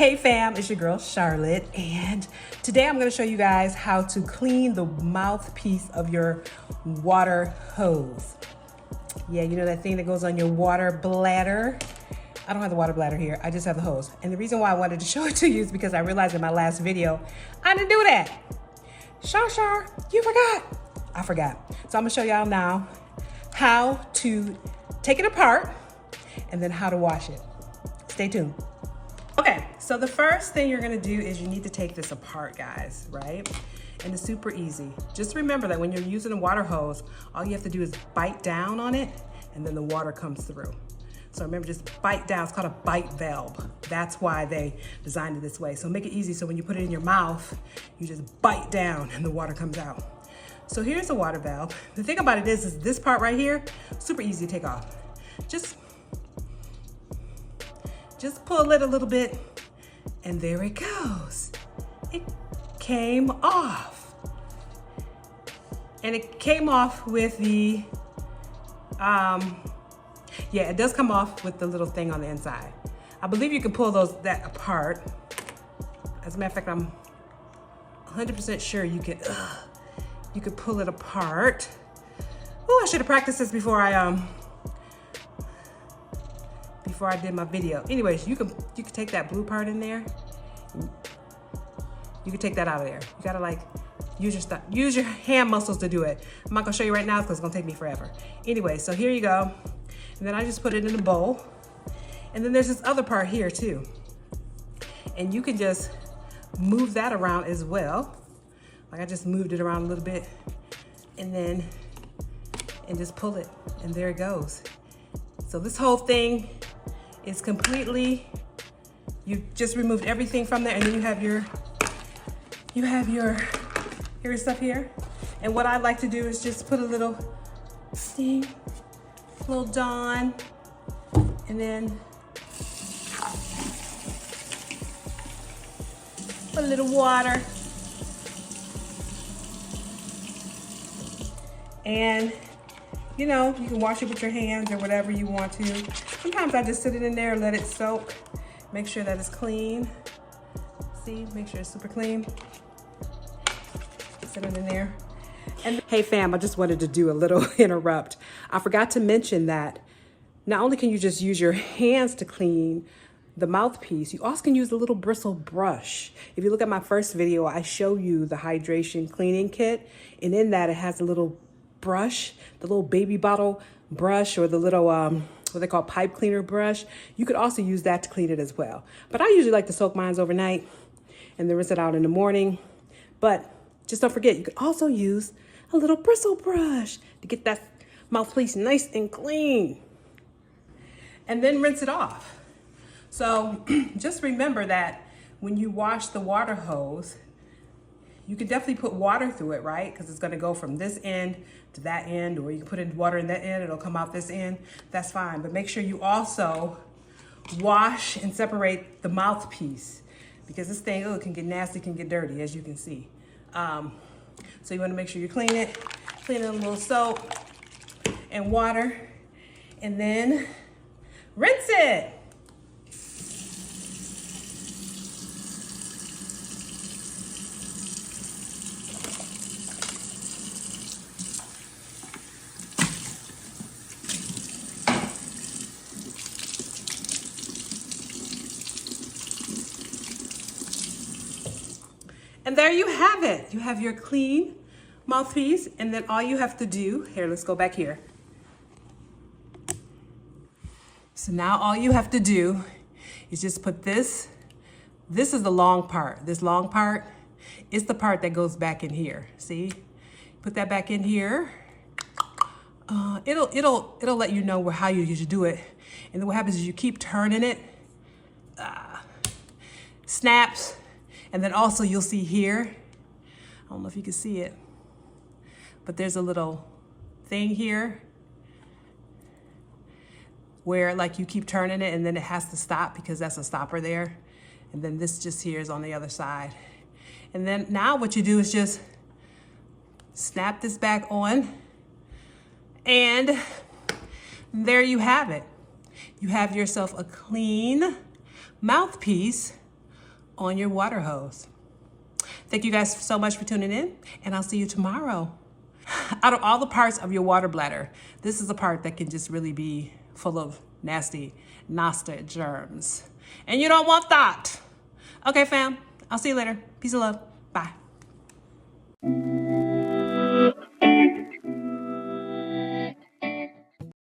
Hey fam, it's your girl Charlotte, and today I'm going to show you guys how to clean the mouthpiece of your water hose. Yeah, you know that thing that goes on your water bladder? I don't have the water bladder here, I just have the hose. And the reason why I wanted to show it to you is because I realized in my last video, I didn't do that. Char, you forgot. I forgot. So I'm gonna show y'all now how to take it apart and then how to wash it. Stay tuned. Okay, so the first thing you're gonna do is you need to take this apart, guys, right? And it's super easy. Just remember that when you're using a water hose, all you have to do is bite down on it and then the water comes through. So remember, just bite down. It's called a bite valve. That's why they designed it this way. So make it easy so when you put it in your mouth, you just bite down and the water comes out. So here's the water valve. The thing about it is this part right here, super easy to take off. Just pull it a little bit and there it goes. It came off. And it came off with the, yeah, it does come off with the little thing on the inside. I believe you can pull that apart. As a matter of fact, I'm 100% sure you could pull it apart. Oh, I should have practiced this before I did my video. Anyways, you can take that blue part in there. You can take that out of there. You gotta like use your hand muscles to do it. I'm not gonna show you right now because it's gonna take me forever. Anyway, so here you go. And then I just put it in a bowl. And then there's this other part here too. And you can just move that around as well. Like I just moved it around a little bit and just pull it and there it goes. So this whole thing is completely, you just removed everything from there and then you have your stuff here. And what I like to do is just put a little sting, a little Dawn, and then a little water. And you know, you can wash it with your hands or whatever you want to. Sometimes I just sit it in there and let it soak. Make sure that it's clean. See, make sure it's super clean. Sit it in there. And hey fam, I just wanted to do a little interrupt. I forgot to mention that not only can you just use your hands to clean the mouthpiece, you also can use a little bristle brush. If you look at my first video, I show you the hydration cleaning kit. And in that, it has a little brush, the little baby bottle brush or the little, what they call pipe cleaner brush. You could also use that to clean it as well. But I usually like to soak mine overnight and then rinse it out in the morning. But just don't forget, you could also use a little bristle brush to get that mouthpiece nice and clean. And then rinse it off. So just remember that when you wash the water hose, you can definitely put water through it, right? Because it's gonna go from this end to that end, or you can put in water in that end, it'll come out this end. That's fine, but make sure you also wash and separate the mouthpiece because this thing, it can get nasty, can get dirty, as you can see. So you wanna make sure you clean it in a little soap and water, and then rinse it. And there you have it. You have your clean mouthpiece, and then all you have to do, here, let's go back here. So now all you have to do is just put this is the long part. This long part is the part that goes back in here. See? Put that back in here. It'll let you know how you usually do it. And then what happens is you keep turning it, snaps. And then also you'll see here, I don't know if you can see it, but there's a little thing here where like you keep turning it and then it has to stop because that's a stopper there. And then this just here is on the other side. And then now what you do is just snap this back on and there you have it. You have yourself a clean mouthpiece on your water hose. Thank you guys so much for tuning in, and I'll see you tomorrow. Out of all the parts of your water bladder, this is the part that can just really be full of nasty germs. And you don't want that. Okay, fam, I'll see you later. Peace and love. Bye.